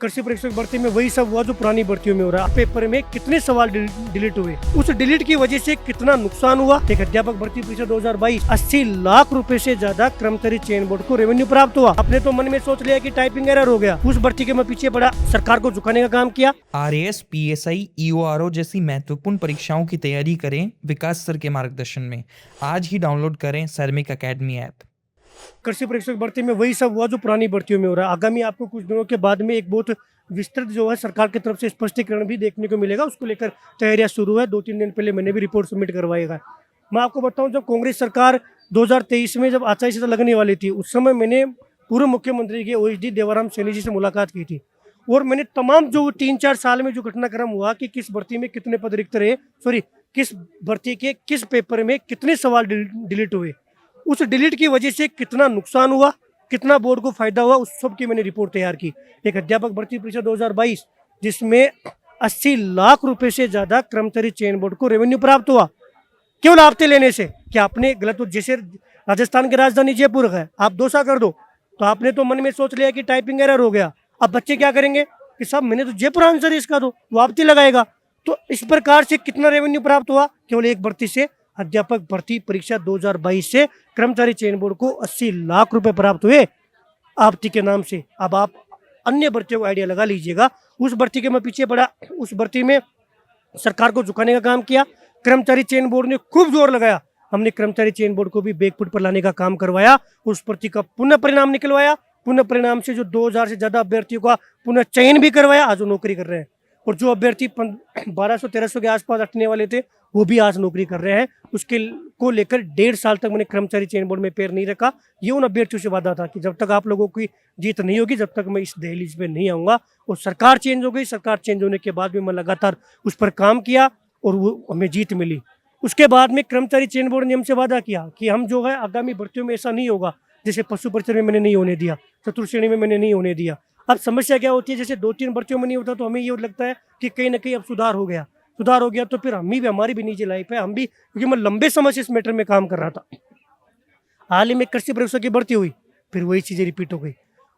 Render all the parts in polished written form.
कृषि परीक्षक भर्ती में वही सब हुआ जो पुरानी भर्तियों में हो रहा है। पेपर में कितने सवाल डिलीट हुए, उस डिलीट की वजह से कितना नुकसान हुआ। एक अध्यापक भर्ती परीक्षा 2022 80 लाख रुपए से ज्यादा कर्मचारी चयन बोर्ड को रेवेन्यू प्राप्त हुआ। आपने तो मन में सोच लिया कि टाइपिंग एरर हो गया, उस भर्ती के मैं पीछे पड़ा, सरकार को झुकाने का काम किया। आरएएस, पीएसआई, ईओआरओ जैसी महत्वपूर्ण परीक्षाओं की तैयारी करें विकास सर के मार्गदर्शन में। आज ही डाउनलोड करें सैरमिक अकेडमी ऐप। कृषि परीक्षक भर्ती में वही सब हुआ जो पुरानी भर्तियों में हो रहा है। आगामी आपको कुछ दिनों के बाद में एक बहुत विस्तृत जो है सरकार की तरफ से स्पष्टीकरण भी देखने को मिलेगा। उसको लेकर तैयारियां शुरू है। 2-3 दिन पहले मैंने भी रिपोर्ट सबमिट करवाएगा। मैं आपको बताऊं, जब कांग्रेस सरकार 2023 में जब आचार संहिता लगने वाली थी, उस समय मैंने पूर्व मुख्यमंत्री के ओएसडी देवाराम सैनी जी से मुलाकात की थी और मैंने तमाम जो 3-4 साल में जो घटनाक्रम हुआ कि किस भर्ती में कितने पद रिक्त रहे, किस भर्ती के किस पेपर में कितने सवाल डिलीट हुए, उस डिलीट की वजह से कितना नुकसान हुआ, कितना बोर्ड को फायदा हुआ, उस सब की मैंने रिपोर्ट तैयार की। एक अध्यापक भर्ती परीक्षा 2022 जिसमें 80 लाख रुपए से ज्यादा कर्मचारी चयन बोर्ड को रेवेन्यू प्राप्त हुआ केवल हफ्ते लेने से। क्या आपने गलत, जैसे राजस्थान की राजधानी जयपुर है, आप दोसा कर दो तो आपने तो मन में सोच लिया कि टाइपिंग एरर हो गया। अब बच्चे क्या करेंगे कि साहब मैंने तो जयपुर आंसर इसका दो, वो आपती लगाएगा। तो इस प्रकार से कितना रेवेन्यू प्राप्त हुआ केवल एक भर्ती से। अध्यापक भर्ती परीक्षा 2022 से कर्मचारी चयन बोर्ड को 80 लाख रुपए प्राप्त हुए आपती के नाम से। अब आप अन्य भर्तियों को आइडिया लगा लीजिएगा। उस भर्ती के मैं पीछे पड़ा, उस भर्ती में सरकार को झुकाने का काम किया। कर्मचारी चयन बोर्ड ने खूब जोर लगाया। हमने कर्मचारी चयन बोर्ड को भी बैकफुट पर लाने का काम करवाया। उस भर्ती का पुनः परिणाम निकलवाया। पुनः परिणाम से जो 2000 से ज्यादा अभ्यर्थियों का पुनः चयन भी करवाया, आज वो नौकरी कर रहे हैं। और जो अभ्यर्थी 1200-1300 के आसपास अटने वाले थे, वो भी आज नौकरी कर रहे हैं। उसके को लेकर 1.5 साल तक मैंने कर्मचारी चयन बोर्ड में पैर नहीं रखा। ये उन अभ्यर्थियों से वादा था कि जब तक आप लोगों की जीत नहीं होगी, जब तक मैं इस दहलीज पे नहीं आऊँगा। और सरकार चेंज हो गई। सरकार चेंज होने के बाद भी मैं लगातार उस पर काम किया और वो हमें जीत मिली। उसके बाद में कर्मचारी चयन बोर्ड ने हमसे वादा किया कि हम जो है आगामी भर्तियों में ऐसा नहीं होगा, जैसे पशु परिचय में मैंने नहीं होने दिया, चतुर्थ श्रेणी में मैंने नहीं होने दिया। अब समस्या क्या होती है, जैसे 2-3 भर्तियों में नहीं होता तो हमें ये लगता है कि कहीं ना कहीं अब सुधार हो गया तो फिर हमारी भी निजी लाइफ है। हम भी, क्योंकि मैं लंबे समय से इस मैटर में काम कर रहा था। हाल ही में कृषि परीक्षक की भर्ती हुई, फिर वही चीज़ें रिपीट हो गई।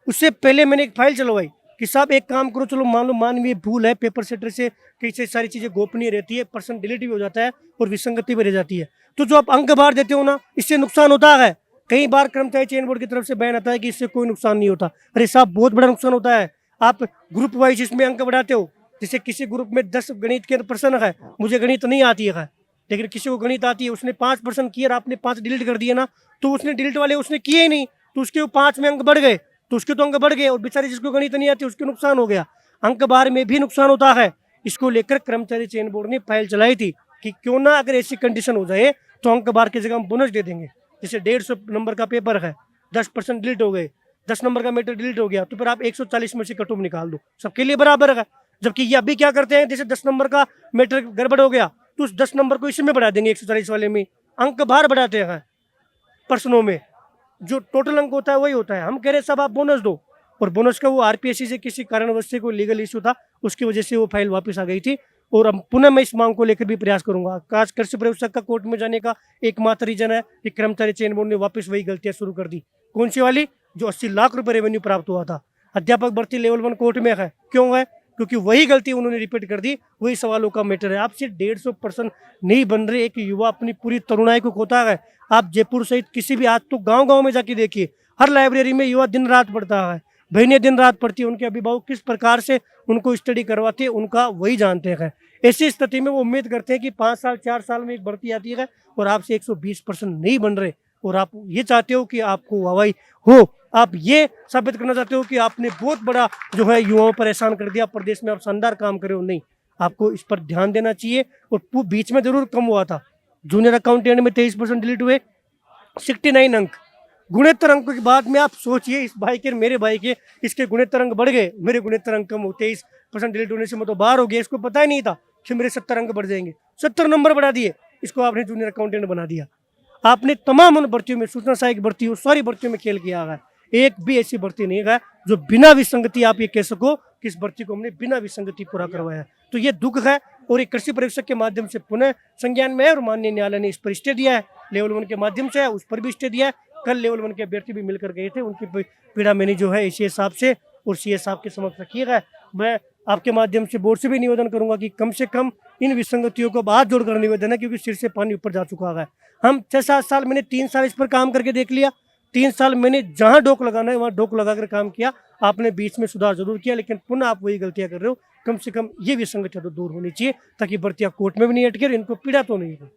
उससे पहले मैंने एक फाइल चलवाई कि साहब एक काम करो, चलो मान लो मानवीय भूल है, पेपर सेटर से कई से सारी चीज़ें गोपनीय रहती है, पर्सन डिलीट भी हो जाता है और विसंगति भी रह जाती है। तो जो आप अंक बार देते हो ना, इससे नुकसान होता है। कई बार कर्मचारी चयन बोर्ड की तरफ से बयान आता है कि इससे कोई नुकसान नहीं होता। अरे साहब, बहुत बड़ा नुकसान होता है। आप ग्रुप वाइज इसमें अंक बढ़ाते हो। जैसे किसी ग्रुप में 10 गणित के प्रश्न है, मुझे गणित नहीं आती है, लेकिन किसी को गणित आती है, उसने 5 प्रश्न किए और आपने 5 डिलीट कर दिए ना, तो उसने डिलीट वाले उसने किए ही नहीं, तो उसके 5 में अंक बढ़ गए, तो उसके तो अंक बढ़ गए और बेचारे जिसको गणित नहीं आती उसके नुकसान हो गया। अंक बार में भी नुकसान होता है। इसको लेकर कर्मचारी चयन बोर्ड ने फाइल चलाई थी कि क्यों ना अगर ऐसी कंडीशन हो जाए तो अंक बार की जगह हम बोनस दे देंगे। जैसे 150 नंबर का पेपर है, 10% डिलीट हो गए, 10 नंबर का मैटर डिलीट हो गया, तो फिर आप 140 में से कट ऑफ निकाल दो, सबके लिए बराबर है। जबकि ये अभी क्या करते हैं, जैसे 10 नंबर का मैटर गड़बड़ हो गया तो उस 10 नंबर को इसमें बढ़ा देंगे, 140 वाले में अंक बार बढ़ाते हैं। प्रश्नों में जो टोटल अंक होता है वही होता है। हम कह रहे सब आप बोनस दो, और बोनस का वो आरपीएससी से किसी कारणवश से कोई लीगल इशू था, उसकी वजह से वो फाइल वापस आ गई थी। और अब पुनः मैं इस मांग को लेकर भी प्रयास करूंगा। आज कृषि परीक्षक का कोर्ट में जाने का एकमात्र रीजन है कि कर्मचारी चयन बोर्ड ने वापस वही गलतियां शुरू कर दी। कौन सी वाली? जो 80 लाख रुपए रेवेन्यू प्राप्त हुआ था। अध्यापक भर्ती लेवल 1 कोर्ट में है। क्यों है? क्योंकि वही गलती उन्होंने रिपीट कर दी, वही सवालों का मैटर है। आप सिर्फ 150% नहीं बन रहे। एक युवा अपनी पूरी तरुणाई को खोता है। आप जयपुर सहित किसी भी, आज तो गांव-गांव में जाके देखिए, हर लाइब्रेरी में युवा दिन रात पढ़ता है, बहनें दिन रात पढ़ती है, उनके अभिभावक किस प्रकार से उनको स्टडी करवाते हैं उनका वही जानते हैं। ऐसी स्थिति में वो उम्मीद करते हैं कि 5 साल 4 साल में एक भर्ती आती है और आपसे 120% नहीं बन रहे, और आप ये चाहते हो कि आपको वाहवाही हो, आप ये साबित करना चाहते हो कि आपने बहुत बड़ा जो है युवाओं पर एहसान कर दिया, प्रदेश में आप शानदार काम करे हो। नहीं, आपको इस पर ध्यान देना चाहिए। और बीच में जरूर कम हुआ था। जूनियर अकाउंटेंट में 23% डिलीट हुए, 69 अंक। गुणोत्तर अंक के बाद में आप सोचिए, इस भाई के मेरे भाई के, इसके गुणोत्तर अंक बढ़ गए, मेरे गुणोत्तर अंक कम हो। 23% डिलीट होने से मैं तो बाहर हो गया। इसको पता ही नहीं था कि मेरे 70 अंक बढ़ जाएंगे। 70 नंबर बढ़ा दिए, इसको आपने जूनियर अकाउंटेंट बना दिया। आपने तमाम उन भर्तियों में, सूचना सहायक भर्ती हो, सारी भर्तियों में खेल किया है। एक भी ऐसी भर्ती नहीं है जो बिना विसंगति आप ये कह सको कि इस भर्ती को हमने बिना विसंगति पूरा करवाया। तो ये दुख है, और एक कृषि परीक्षक के माध्यम से पुनः संज्ञान में है, और माननीय न्यायालय ने इस पर स्टे दिया है। लेवल 1 के माध्यम से है, उस पर भी स्टे दिया है। कल लेवल 1 के अभ्यर्थी भी मिलकर गए थे, उनकी पीड़ा मैंने जो है इसी हिसाब से और सीए साहब के समक्ष रखिएगा। मैं आपके माध्यम से बोर्ड से भी निवेदन करूंगा कि कम से कम इन विसंगतियों को हाथ जोड़कर निवेदन है, क्योंकि सिर से पानी ऊपर जा चुका है। हम 6-7 साल, मैंने 3 साल इस पर काम करके देख लिया। 3 साल मैंने जहां डोक लगाना है वहां डोक लगाकर काम किया। आपने बीच में सुधार जरूर किया, लेकिन पुनः आप वही गलतियां कर रहे हो। कम से कम ये विसंगतियां तो दूर होनी चाहिए, ताकि भर्तियां कोर्ट में भी नहीं अटके और इनको पीड़ा तो नहीं हो।